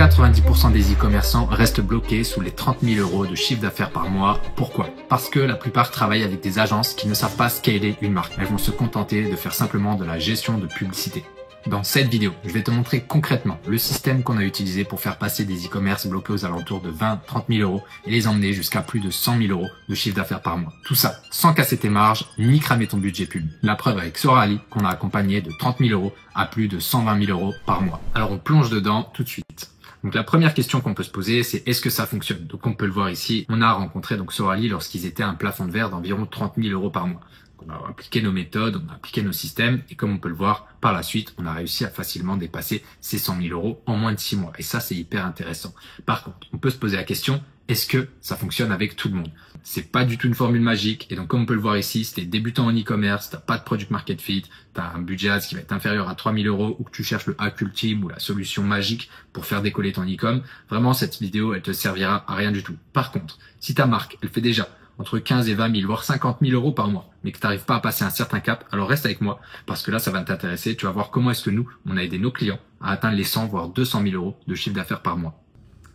90% des e-commerçants restent bloqués sous les 30 000 euros de chiffre d'affaires par mois. Pourquoi? Parce que la plupart travaillent avec des agences qui ne savent pas scaler une marque. Elles vont se contenter de faire simplement de la gestion de publicité. Dans cette vidéo, je vais te montrer concrètement le système qu'on a utilisé pour faire passer des e-commerce bloqués aux alentours de 20-30 000 euros et les emmener jusqu'à plus de 100 000 euros de chiffre d'affaires par mois. Tout ça sans casser tes marges ni cramer ton budget pub. La preuve avec Sorally qu'on a accompagné de 30 000 euros à plus de 120 000 euros par mois. Alors on plonge dedans tout de suite. Donc la première question qu'on peut se poser, c'est est-ce que ça fonctionne? Donc on peut le voir ici, on a rencontré donc Sorally lorsqu'ils étaient à un plafond de verre d'environ 30 000 euros par mois. On a appliqué nos méthodes, on a appliqué nos systèmes et comme on peut le voir, par la suite, on a réussi à facilement dépasser ces 100 000 euros en moins de 6 mois. Et ça, c'est hyper intéressant. Par contre, on peut se poser la question, est-ce que ça fonctionne avec tout le monde? C'est pas du tout une formule magique. Et donc, comme on peut le voir ici, si t'es débutant en e-commerce, t'as pas de product market fit, t'as un budget ads qui va être inférieur à 3 000 euros ou que tu cherches le hack ultime ou la solution magique pour faire décoller ton e-com, vraiment, cette vidéo, elle te servira à rien du tout. Par contre, si ta marque, elle fait déjà entre 15 et 20 000, voire 50 000 euros par mois, mais que tu n'arrives pas à passer un certain cap, alors reste avec moi, parce que là, ça va t'intéresser. Tu vas voir comment est-ce que nous, on a aidé nos clients à atteindre les 100, voire 200 000 euros de chiffre d'affaires par mois.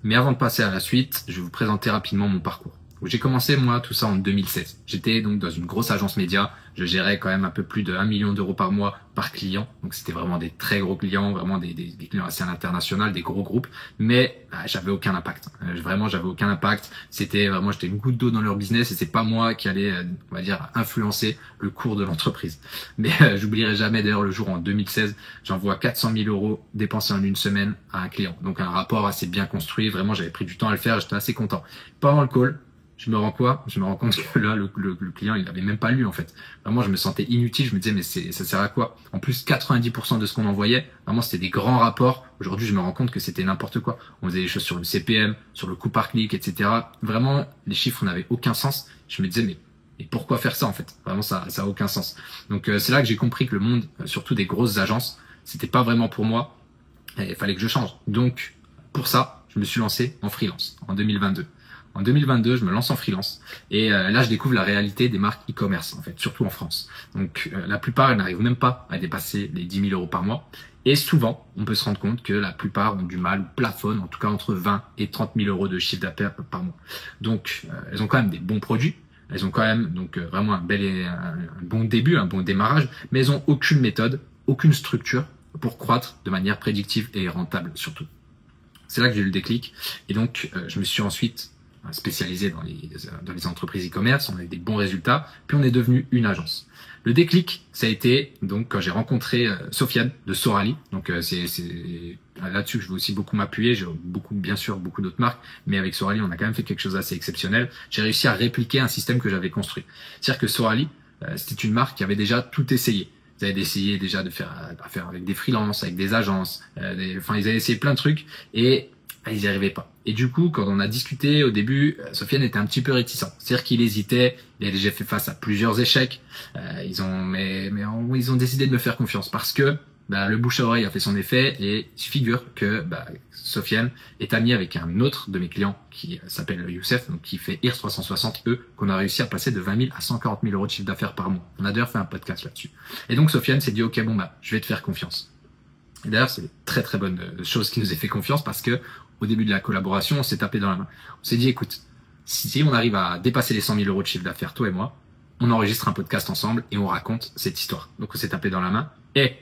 Mais avant de passer à la suite, je vais vous présenter rapidement mon parcours. J'ai commencé, moi, tout ça en 2016. J'étais donc dans une grosse agence média. Je gérais quand même un peu plus de 1 million d'euros par mois par client. Donc, c'était vraiment des très gros clients, vraiment des clients assez à l'international, des gros groupes. Mais j'avais aucun impact. Vraiment, j'avais aucun impact. C'était vraiment, j'étais une goutte d'eau dans leur business et c'est pas moi qui allais, on va dire, influencer le cours de l'entreprise. Mais j'oublierai jamais d'ailleurs le jour en 2016, j'envoie 400 000 euros dépensés en une semaine à un client. Donc, un rapport assez bien construit. Vraiment, j'avais pris du temps à le faire. J'étais assez content. Pendant le call, je me rends compte que là, le client, il avait même pas lu, en fait. Vraiment, je me sentais inutile. Je me disais, mais ça sert à quoi? En plus, 90% de ce qu'on envoyait, vraiment, c'était des grands rapports. Aujourd'hui, je me rends compte que c'était n'importe quoi. On faisait des choses sur le CPM, sur le coût par clic, etc. Vraiment, les chiffres n'avaient aucun sens. Je me disais, mais pourquoi faire ça, en fait? Vraiment, ça a aucun sens. Donc, c'est là que j'ai compris que le monde, surtout des grosses agences, c'était pas vraiment pour moi. Et il fallait que je change. Donc, pour ça, je me suis lancé en freelance en 2022. En 2022, je me lance en freelance et là, je découvre la réalité des marques e-commerce, en fait, surtout en France. Donc, la plupart, elles n'arrivent même pas à dépasser les 10 000 euros par mois. Et souvent, on peut se rendre compte que la plupart ont du mal ou plafonnent, en tout cas entre 20 et 30 000 euros de chiffre d'affaires par mois. Donc, elles ont quand même des bons produits. Elles ont quand même donc vraiment un bon début, un bon démarrage, mais elles ont aucune méthode, aucune structure pour croître de manière prédictive et rentable surtout. C'est là que j'ai eu le déclic et donc je me suis ensuite spécialisé dans les entreprises e-commerce, on a eu des bons résultats, puis on est devenu une agence. Le déclic, ça a été donc quand j'ai rencontré Sofiane de Sorally. Donc c'est là-dessus que je veux aussi beaucoup m'appuyer. J'ai bien sûr beaucoup d'autres marques, mais avec Sorally, on a quand même fait quelque chose d'assez exceptionnel. J'ai réussi à répliquer un système que j'avais construit. C'est-à-dire que Sorally, c'était une marque qui avait déjà tout essayé. Ils avaient essayé déjà de faire avec des freelances, avec des agences, ils avaient essayé plein de trucs et ils n'y arrivaient pas. Et du coup, quand on a discuté au début, Sofiane était un petit peu réticent. C'est-à-dire qu'il hésitait, il a déjà fait face à plusieurs échecs. Ils ont décidé de me faire confiance parce que le bouche à oreille a fait son effet et il se figure que Sofiane est ami avec un autre de mes clients qui s'appelle Youssef, donc qui fait IRS 360E, qu'on a réussi à passer de 20 000 à 140 000 euros de chiffre d'affaires par mois. On a d'ailleurs fait un podcast là-dessus. Et donc Sofiane s'est dit, ok, je vais te faire confiance. Et d'ailleurs, c'est une très très bonne chose qui nous ait fait confiance parce que au début de la collaboration, on s'est tapé dans la main. On s'est dit, écoute, si on arrive à dépasser les 100 000 euros de chiffre d'affaires, toi et moi, on enregistre un podcast ensemble et on raconte cette histoire. Donc, on s'est tapé dans la main. Et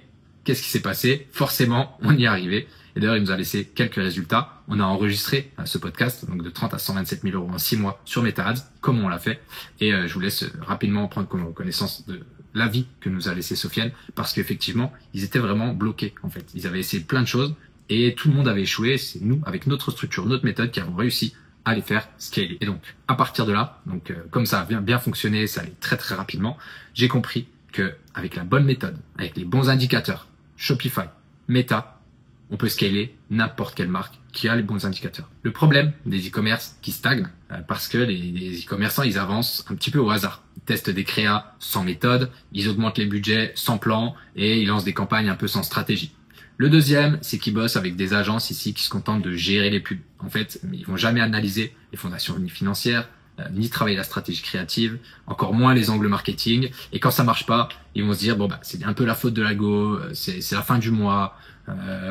qu'est-ce qui s'est passé? Forcément, on y est arrivé. Et d'ailleurs, il nous a laissé quelques résultats. On a enregistré ce podcast, donc de 30 à 127 000 euros en 6 mois sur MetaAds, comme on l'a fait. Et je vous laisse rapidement prendre connaissance de l'avis que nous a laissé Sofiane, parce qu'effectivement, ils étaient vraiment bloqués, en fait. Ils avaient essayé plein de choses. Et tout le monde avait échoué, c'est nous, avec notre structure, notre méthode, qui avons réussi à les faire scaler. Et donc, à partir de là, comme ça a bien fonctionné, ça allait très très rapidement, j'ai compris que avec la bonne méthode, avec les bons indicateurs, Shopify, Meta, on peut scaler n'importe quelle marque qui a les bons indicateurs. Le problème des e-commerce qui stagnent, parce que les e-commerçants, ils avancent un petit peu au hasard. Ils testent des créas sans méthode, ils augmentent les budgets sans plan et ils lancent des campagnes un peu sans stratégie. Le deuxième, c'est qu'ils bossent avec des agences ici qui se contentent de gérer les pubs. En fait, ils vont jamais analyser les fondations financières, ni travailler la stratégie créative, encore moins les angles marketing. Et quand ça marche pas, ils vont se dire bon bah c'est un peu la faute de l'algo, c'est la fin du mois,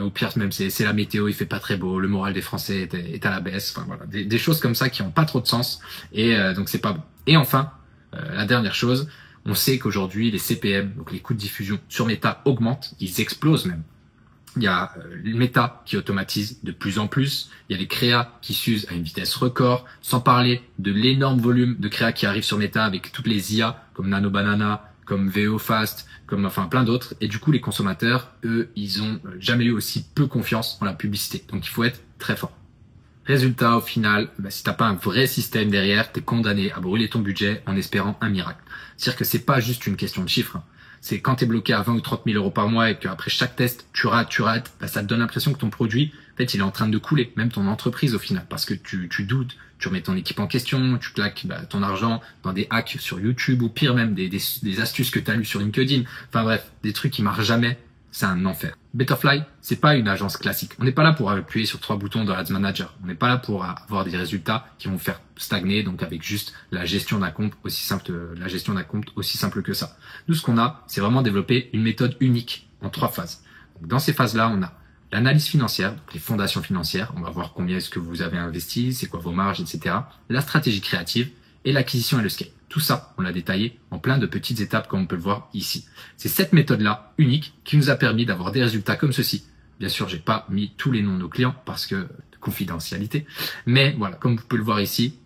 au pire même c'est la météo, il fait pas très beau, le moral des Français est à la baisse. Enfin voilà, des choses comme ça qui ont pas trop de sens et donc c'est pas bon. Et enfin, la dernière chose, on sait qu'aujourd'hui les CPM, donc les coûts de diffusion sur Meta augmentent, ils explosent même. Il y a Meta qui automatise de plus en plus. Il y a les créas qui s'usent à une vitesse record, sans parler de l'énorme volume de créas qui arrivent sur Meta avec toutes les IA comme Nano Banana, comme VO Fast, comme enfin plein d'autres. Et du coup, les consommateurs, eux, ils ont jamais eu aussi peu confiance en la publicité. Donc, il faut être très fort. Résultat, au final, si t'as pas un vrai système derrière, t'es condamné à brûler ton budget en espérant un miracle. C'est-à-dire que c'est pas juste une question de chiffres. C'est quand t'es bloqué à 20 ou 30 000 euros par mois et qu'après chaque test, tu rates, ça te donne l'impression que ton produit, en fait, il est en train de couler, même ton entreprise au final, parce que tu doutes, tu remets ton équipe en question, tu claques ton argent dans des hacks sur YouTube ou pire même des astuces que t'as lues sur LinkedIn. Enfin bref, des trucs qui marchent jamais. C'est un enfer. Betterfly, c'est pas une agence classique. On n'est pas là pour appuyer sur 3 boutons dans Ads Manager. On n'est pas là pour avoir des résultats qui vont faire stagner, donc avec juste la gestion d'un compte aussi simple que ça. Nous, ce qu'on a, c'est vraiment développer une méthode unique en 3 phases. Donc, dans ces phases-là, on a l'analyse financière, donc les fondations financières. On va voir combien est-ce que vous avez investi, c'est quoi vos marges, etc. La stratégie créative et l'acquisition et le scale. Tout ça, on l'a détaillé en plein de petites étapes comme on peut le voir ici. C'est cette méthode-là, unique, qui nous a permis d'avoir des résultats comme ceci. Bien sûr, j'ai pas mis tous les noms de nos clients parce que de confidentialité. Mais voilà, comme vous pouvez le voir ici,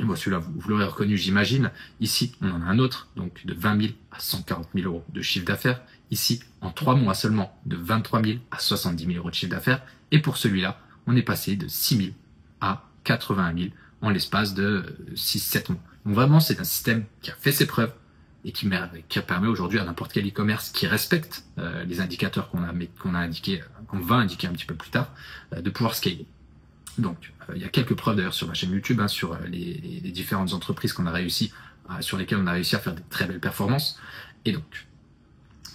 bon, celui-là, vous l'aurez reconnu, j'imagine. Ici, on en a un autre, donc de 20 000 à 140 000 euros de chiffre d'affaires. Ici, en 3 mois seulement, de 23 000 à 70 000 euros de chiffre d'affaires. Et pour celui-là, on est passé de 6 000 à 81 000 en l'espace de 6-7 mois. Donc vraiment, c'est un système qui a fait ses preuves et qui permet aujourd'hui à n'importe quel e-commerce qui respecte les indicateurs qu'on va indiquer un petit peu plus tard, de pouvoir scaler. Donc, il y a quelques preuves d'ailleurs sur ma chaîne YouTube, sur les différentes entreprises qu'on a réussi, sur lesquelles on a réussi à faire de très belles performances. Et donc,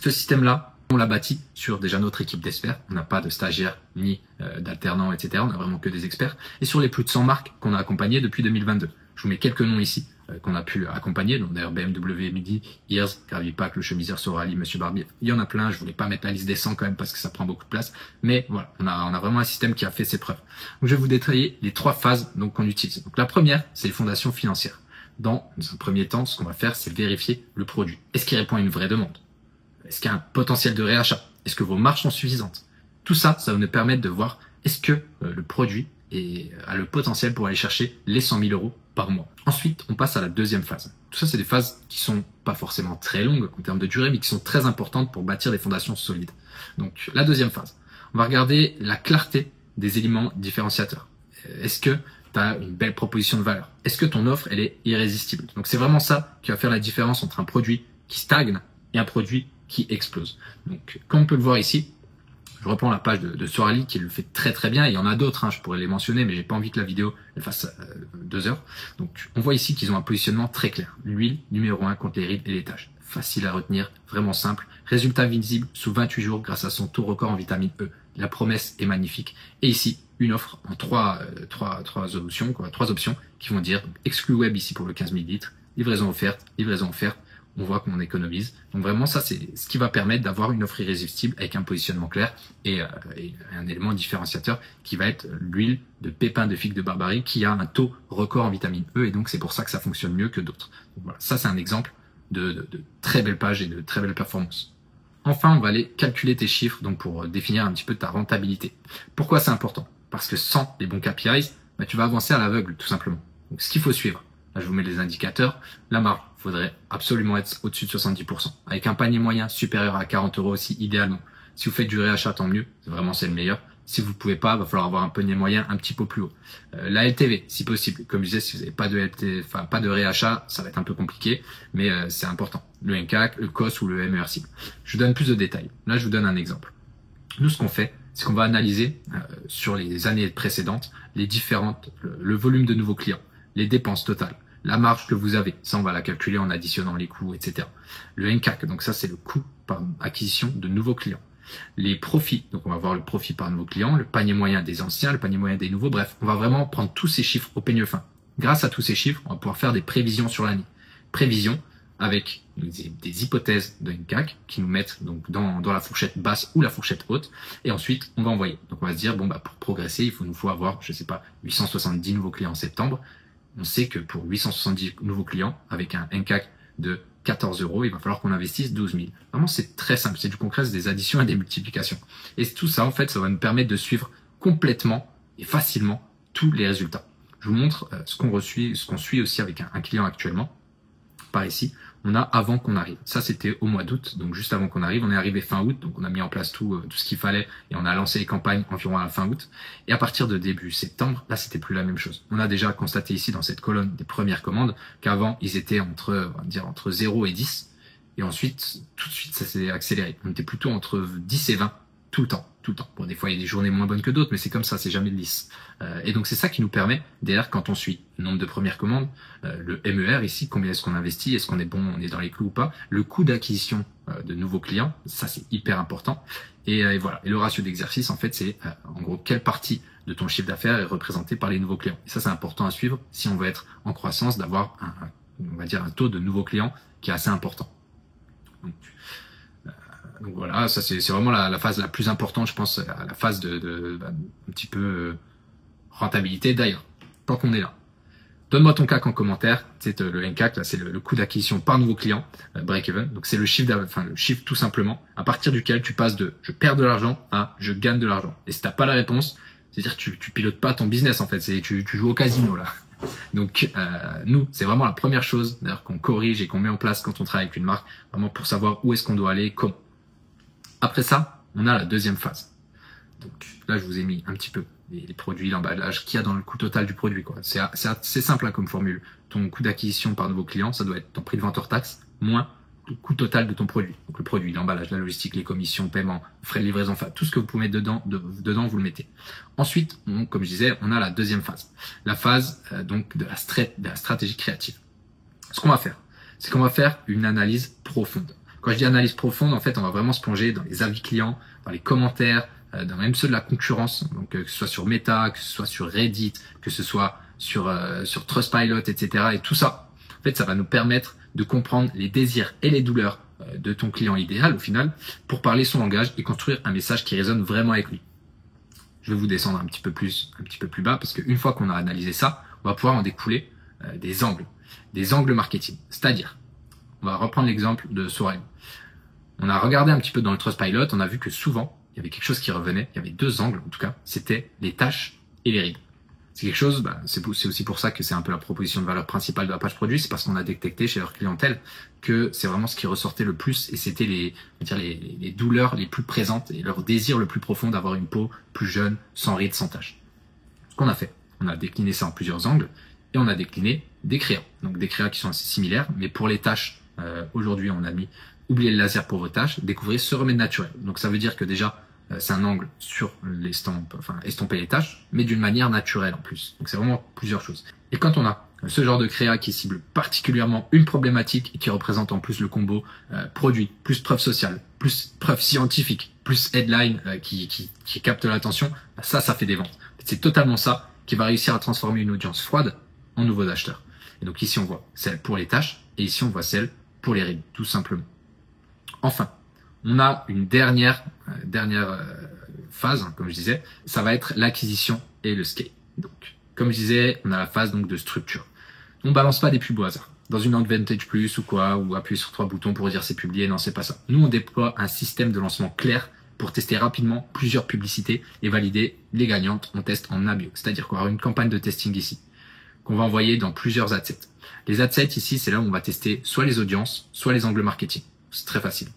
ce système-là, on l'a bâti sur déjà notre équipe d'experts. On n'a pas de stagiaires ni d'alternants, etc. On n'a vraiment que des experts. Et sur les plus de 100 marques qu'on a accompagnées depuis 2022. Je vous mets quelques noms ici qu'on a pu accompagner. Donc d'ailleurs BMW, Midi, Ears, Gravipack, Le Chemiseur, Sorali, Monsieur Barbier. Il y en a plein. Je voulais pas mettre la liste des 100 quand même parce que ça prend beaucoup de place. Mais voilà, on a vraiment un système qui a fait ses preuves. Donc je vais vous détailler les 3 phases qu'on utilise. Donc la première, c'est les fondations financières. Dans un premier temps, ce qu'on va faire, c'est vérifier le produit. Est-ce qu'il répond à une vraie demande? Est-ce qu'il y a un potentiel de réachat? Est-ce que vos marges sont suffisantes? Tout ça, ça va nous permettre de voir est-ce que le produit a le potentiel pour aller chercher les 100 000 euros par mois. Ensuite, on passe à la deuxième phase. Tout ça, c'est des phases qui sont pas forcément très longues en termes de durée, mais qui sont très importantes pour bâtir des fondations solides. Donc, la deuxième phase, on va regarder la clarté des éléments différenciateurs. Est-ce que tu as une belle proposition de valeur? Est-ce que ton offre, elle est irrésistible? Donc, c'est vraiment ça qui va faire la différence entre un produit qui stagne et un produit qui explose. Donc, comme on peut le voir ici, je reprends la page de Sorali qui le fait très très bien. Il y en a d'autres, je pourrais les mentionner, mais j'ai pas envie que la vidéo elle fasse 2 heures. Donc, on voit ici qu'ils ont un positionnement très clair. L'huile numéro 1 contre les rides et les taches. Facile à retenir, vraiment simple. Résultat visible sous 28 jours grâce à son taux record en vitamine E. La promesse est magnifique. Et ici, une offre en 3 options qui vont dire donc, exclu web ici pour le 15 000 litres, livraison offerte. On voit qu'on économise. Donc vraiment, ça, c'est ce qui va permettre d'avoir une offre irrésistible avec un positionnement clair et un élément différenciateur qui va être l'huile de pépins de figue de Barbarie qui a un taux record en vitamine E et donc c'est pour ça que ça fonctionne mieux que d'autres. Donc voilà, ça, c'est un exemple de très belles pages et de très belles performances. Enfin, on va aller calculer tes chiffres donc pour définir un petit peu ta rentabilité. Pourquoi c'est important? Parce que sans les bons KPIs, tu vas avancer à l'aveugle, tout simplement. Donc, ce qu'il faut suivre, là, je vous mets les indicateurs. La marge, il faudrait absolument être au-dessus de 70%. Avec un panier moyen supérieur à 40 euros aussi, idéalement. Si vous faites du réachat, tant mieux. Vraiment, c'est le meilleur. Si vous pouvez pas, il va falloir avoir un panier moyen un petit peu plus haut. La LTV, si possible. Comme je disais, si vous n'avez pas de LTV, pas de réachat, ça va être un peu compliqué, mais c'est important. Le NCAC, le COS ou le MER cible. Je vous donne plus de détails. Là, je vous donne un exemple. Nous, ce qu'on fait, c'est qu'on va analyser sur les années précédentes le volume de nouveaux clients, les dépenses totales, la marge que vous avez. Ça, on va la calculer en additionnant les coûts, etc. Le NCAC, donc ça, c'est le coût par acquisition de nouveaux clients. Les profits, donc on va voir le profit par nouveau client, le panier moyen des anciens, le panier moyen des nouveaux, bref, on va vraiment prendre tous ces chiffres au peigne fin. grâce à tous ces chiffres, on va pouvoir faire des prévisions sur l'année. Prévisions avec des hypothèses de NCAC qui nous mettent donc dans la fourchette basse ou la fourchette haute, et ensuite on va envoyer. Donc on va se dire, bon, pour progresser, il nous faut avoir, je sais pas, 870 nouveaux clients en septembre. On sait que pour 870 nouveaux clients, avec un NCAC de 14 €, il va falloir qu'on investisse 12 000. Vraiment, c'est très simple, c'est du concret, c'est des additions et des multiplications. Et tout ça, en fait, ça va nous permettre de suivre complètement et facilement tous les résultats. Je vous montre ce qu'on suit aussi avec un client actuellement. Par ici, on a avant qu'on arrive. Ça, c'était au mois d'août, donc juste avant qu'on arrive. On est arrivé fin août, donc on a mis en place tout ce qu'il fallait et on a lancé les campagnes environ à la fin août. Et à partir de début septembre, là, c'était plus la même chose. On a déjà constaté ici dans cette colonne des premières commandes qu'avant, ils étaient entre 0 et 10. Et ensuite, tout de suite, ça s'est accéléré. On était plutôt entre 10 et 20 tout le temps. Bon, des fois, il y a des journées moins bonnes que d'autres, mais c'est comme ça, c'est jamais lisse. Et donc, c'est ça qui nous permet, derrière, quand on suit le nombre de premières commandes, le MER ici, combien est-ce qu'on investit, est-ce qu'on est bon, on est dans les clous ou pas, le coût d'acquisition de nouveaux clients, ça, c'est hyper important. Et voilà. Et le ratio d'exercice, en fait, c'est en gros, quelle partie de ton chiffre d'affaires est représentée par les nouveaux clients. Et ça, c'est important à suivre si on veut être en croissance, d'avoir un taux de nouveaux clients qui est assez important. Donc voilà, ça c'est vraiment la phase la plus importante, je pense, la phase un petit peu rentabilité. D'ailleurs, tant qu'on est là, donne-moi ton CAC en commentaire. C'est le NCAC, là, c'est le coût d'acquisition par nouveau client, break-even. Donc c'est le chiffre tout simplement, à partir duquel tu passes de je perds de l'argent à je gagne de l'argent. Et si t'as pas la réponse, c'est-à-dire que tu pilotes pas ton business en fait, tu joues au casino là. Donc nous, c'est vraiment la première chose d'ailleurs qu'on corrige et qu'on met en place quand on travaille avec une marque, vraiment pour savoir où est-ce qu'on doit aller, comment. Après ça, on a la deuxième phase. Donc là, je vous ai mis un petit peu les produits, l'emballage qu'il y a dans le coût total du produit, quoi. C'est assez simple comme formule. Ton coût d'acquisition par nouveau client, ça doit être ton prix de vente hors taxe moins le coût total de ton produit. Donc le produit, l'emballage, la logistique, les commissions, paiement, frais de livraison, enfin tout ce que vous pouvez mettre dedans, vous le mettez. Ensuite, comme je disais, on a la deuxième phase. La phase donc de la stratégie créative. Ce qu'on va faire, c'est qu'on va faire une analyse profonde. Quand je dis analyse profonde, en fait, on va vraiment se plonger dans les avis clients, dans les commentaires, dans même ceux de la concurrence, donc que ce soit sur Meta, que ce soit sur Reddit, que ce soit sur Trustpilot, etc. Et tout ça, en fait, ça va nous permettre de comprendre les désirs et les douleurs de ton client idéal, au final, pour parler son langage et construire un message qui résonne vraiment avec lui. Je vais vous descendre un petit peu plus bas, parce qu'une fois qu'on a analysé ça, on va pouvoir en découler des angles marketing. C'est-à-dire, on va reprendre l'exemple de Sorel. On a regardé un petit peu dans le Trustpilot, on a vu que souvent, il y avait quelque chose qui revenait, il y avait deux angles en tout cas, c'était les tâches et les rides. C'est quelque chose, c'est aussi pour ça que c'est un peu la proposition de valeur principale de la page produit, c'est parce qu'on a détecté chez leur clientèle que c'est vraiment ce qui ressortait le plus et c'était les douleurs les plus présentes et leur désir le plus profond d'avoir une peau plus jeune, sans rides, sans taches. Ce qu'on a fait, on a décliné ça en plusieurs angles et on a décliné des créas. Donc des créas qui sont assez similaires, mais pour les tâches, aujourd'hui on a mis oubliez le laser pour vos tâches, découvrez ce remède naturel. Donc ça veut dire que déjà, c'est un angle sur l'estampe, estomper les tâches, mais d'une manière naturelle en plus. Donc c'est vraiment plusieurs choses. Et quand on a ce genre de créa qui cible particulièrement une problématique et qui représente en plus le combo produit, plus preuve sociale, plus preuve scientifique, plus headline qui capte l'attention, ça fait des ventes. C'est totalement ça qui va réussir à transformer une audience froide en nouveaux acheteurs. Et donc ici on voit celle pour les tâches et ici on voit celle pour les rides, tout simplement. Enfin, on a une dernière phase, comme je disais, ça va être l'acquisition et le scale. Donc, comme je disais, on a la phase donc de structure. On balance pas des pubs au hasard. Dans une Advantage Plus ou quoi, ou appuyer sur 3 boutons pour dire c'est publié, non, c'est pas ça. Nous, on déploie un système de lancement clair pour tester rapidement plusieurs publicités et valider les gagnantes. On teste en ABIO, c'est-à-dire qu'on aura une campagne de testing ici, qu'on va envoyer dans plusieurs adsets. Les adsets ici, c'est là où on va tester soit les audiences, soit les angles marketing. C'est très facile.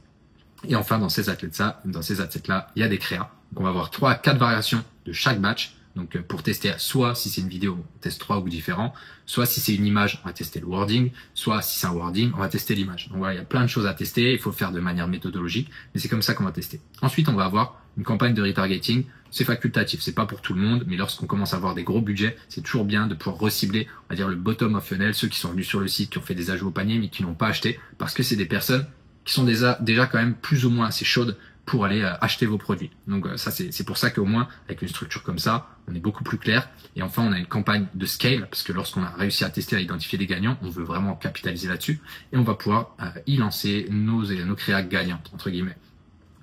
Et enfin, dans ces adsets-là, il y a des créas. Donc, on va avoir 3 à 4 variations de chaque batch. Donc, pour tester, soit si c'est une vidéo, on teste 3 ou différents. Soit si c'est une image, on va tester le wording. Soit si c'est un wording, on va tester l'image. Donc voilà, il y a plein de choses à tester. Il faut le faire de manière méthodologique. Mais c'est comme ça qu'on va tester. Ensuite, on va avoir une campagne de retargeting. C'est facultatif. C'est pas pour tout le monde. Mais lorsqu'on commence à avoir des gros budgets, c'est toujours bien de pouvoir recibler, on va dire, le bottom of funnel. Ceux qui sont venus sur le site, qui ont fait des ajouts au panier, mais qui n'ont pas acheté. Parce que c'est des personnes qui sont déjà quand même plus ou moins assez chaudes pour aller acheter vos produits. Donc ça, c'est pour ça qu'au moins, avec une structure comme ça, on est beaucoup plus clair. Et enfin, on a une campagne de scale, parce que lorsqu'on a réussi à tester, à identifier des gagnants, on veut vraiment capitaliser là-dessus. Et on va pouvoir y lancer nos créas gagnantes, entre guillemets.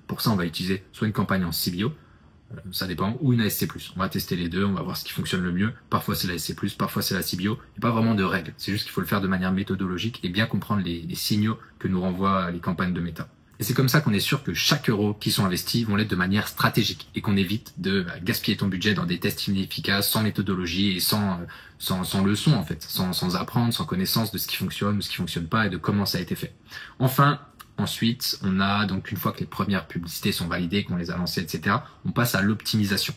Pour ça, on va utiliser soit une campagne en CBO, ça dépend, ou une ASC+. On va tester les deux, on va voir ce qui fonctionne le mieux. Parfois c'est la ASC+, parfois c'est la CBO. Il n'y a pas vraiment de règles, c'est juste qu'il faut le faire de manière méthodologique et bien comprendre les signaux que nous renvoient les campagnes de méta. Et c'est comme ça qu'on est sûr que chaque euro qui sont investis vont l'être de manière stratégique et qu'on évite de gaspiller ton budget dans des tests inefficaces, sans méthodologie et sans leçon en fait, sans apprendre, sans connaissance de ce qui fonctionne, de ce qui fonctionne pas et de comment ça a été fait. Enfin, ensuite, on a donc une fois que les premières publicités sont validées, qu'on les a lancées, etc., on passe à l'optimisation.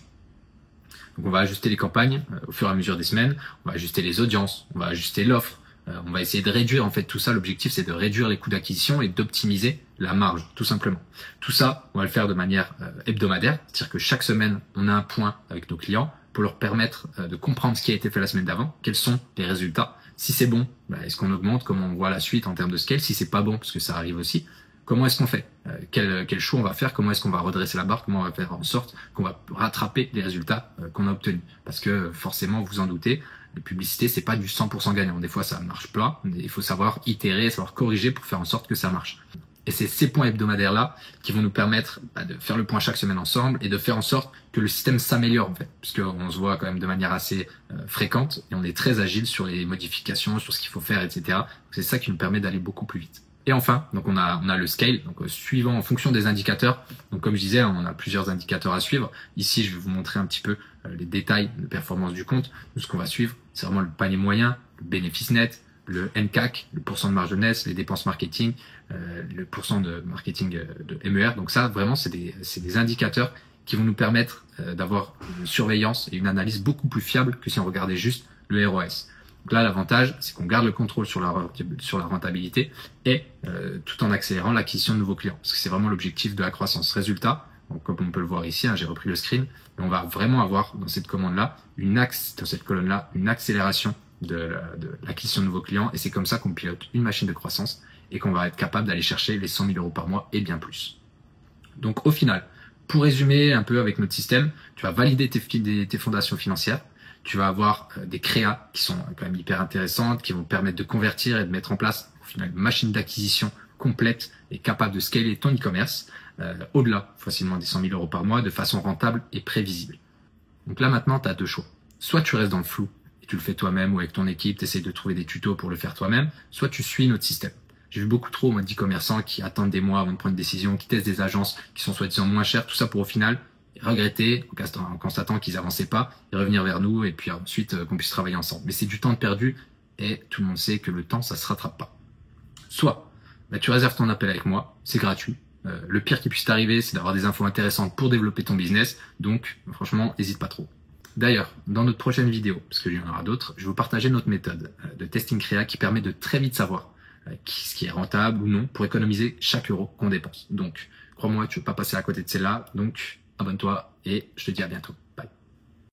Donc on va ajuster les campagnes au fur et à mesure des semaines, on va ajuster les audiences, on va ajuster l'offre, on va essayer de réduire en fait tout ça. L'objectif c'est de réduire les coûts d'acquisition et d'optimiser la marge, tout simplement. Tout ça, on va le faire de manière hebdomadaire, c'est-à-dire que chaque semaine, on a un point avec nos clients pour leur permettre de comprendre ce qui a été fait la semaine d'avant, quels sont les résultats. Si c'est bon, est-ce qu'on augmente, comment on voit la suite en termes de scale. Si c'est pas bon, parce que ça arrive aussi, comment est-ce qu'on fait, quel choix on va faire, comment est-ce qu'on va redresser la barre, comment on va faire en sorte qu'on va rattraper les résultats qu'on a obtenus. Parce que forcément, vous en doutez, les publicités, c'est pas du 100% gagnant. Des fois, ça marche pas. Il faut savoir itérer, savoir corriger pour faire en sorte que ça marche. Et c'est ces points hebdomadaires-là qui vont nous permettre de faire le point chaque semaine ensemble et de faire en sorte que le système s'améliore en fait. Puisqu'on se voit quand même de manière assez fréquente et on est très agile sur les modifications, sur ce qu'il faut faire, etc. C'est ça qui nous permet d'aller beaucoup plus vite. Et enfin, donc on a le scale, donc suivant en fonction des indicateurs. Donc comme je disais, on a plusieurs indicateurs à suivre. Ici, je vais vous montrer un petit peu les détails de performance du compte. Nous, ce qu'on va suivre, c'est vraiment le panier moyen, le bénéfice net, le NCAC, le pourcent de marge de net, les dépenses marketing, le pourcent de marketing de MER. Donc ça, vraiment, c'est des indicateurs qui vont nous permettre d'avoir une surveillance et une analyse beaucoup plus fiable que si on regardait juste le ROS. Donc là, l'avantage, c'est qu'on garde le contrôle sur la rentabilité et tout en accélérant l'acquisition de nouveaux clients. Parce que c'est vraiment l'objectif de la croissance. Résultat, donc, comme on peut le voir ici, j'ai repris le screen, mais on va vraiment avoir dans cette commande-là, dans cette colonne-là, une accélération de l'acquisition de nouveaux clients. Et c'est comme ça qu'on pilote une machine de croissance et qu'on va être capable d'aller chercher les 100 000 euros par mois et bien plus. Donc au final, pour résumer un peu avec notre système, tu vas valider tes fondations financières. Tu vas avoir des créas qui sont quand même hyper intéressantes, qui vont permettre de convertir et de mettre en place au final une machine d'acquisition complète et capable de scaler ton e-commerce au-delà facilement des 100 000 euros par mois de façon rentable et prévisible. Donc là maintenant, tu as deux choix. Soit tu restes dans le flou et tu le fais toi-même ou avec ton équipe, tu essaies de trouver des tutos pour le faire toi-même, soit tu suis notre système. J'ai vu beaucoup trop d'e-commerçants qui attendent des mois avant de prendre une décision, qui testent des agences qui sont soi-disant moins chères, tout ça pour au final regretter en constatant qu'ils avançaient pas et revenir vers nous et puis ensuite qu'on puisse travailler ensemble. Mais c'est du temps perdu et tout le monde sait que le temps, ça se rattrape pas. Soit tu réserves ton appel avec moi, c'est gratuit. Le pire qui puisse t'arriver, c'est d'avoir des infos intéressantes pour développer ton business. Donc franchement, n'hésite pas trop. D'ailleurs, dans notre prochaine vidéo, parce qu'il y en aura d'autres, je vais vous partager notre méthode de testing créa qui permet de très vite savoir ce qui est rentable ou non pour économiser chaque euro qu'on dépense. Donc, crois-moi, tu ne veux pas passer à côté de celle-là. Donc, abonne-toi et je te dis à bientôt. Bye.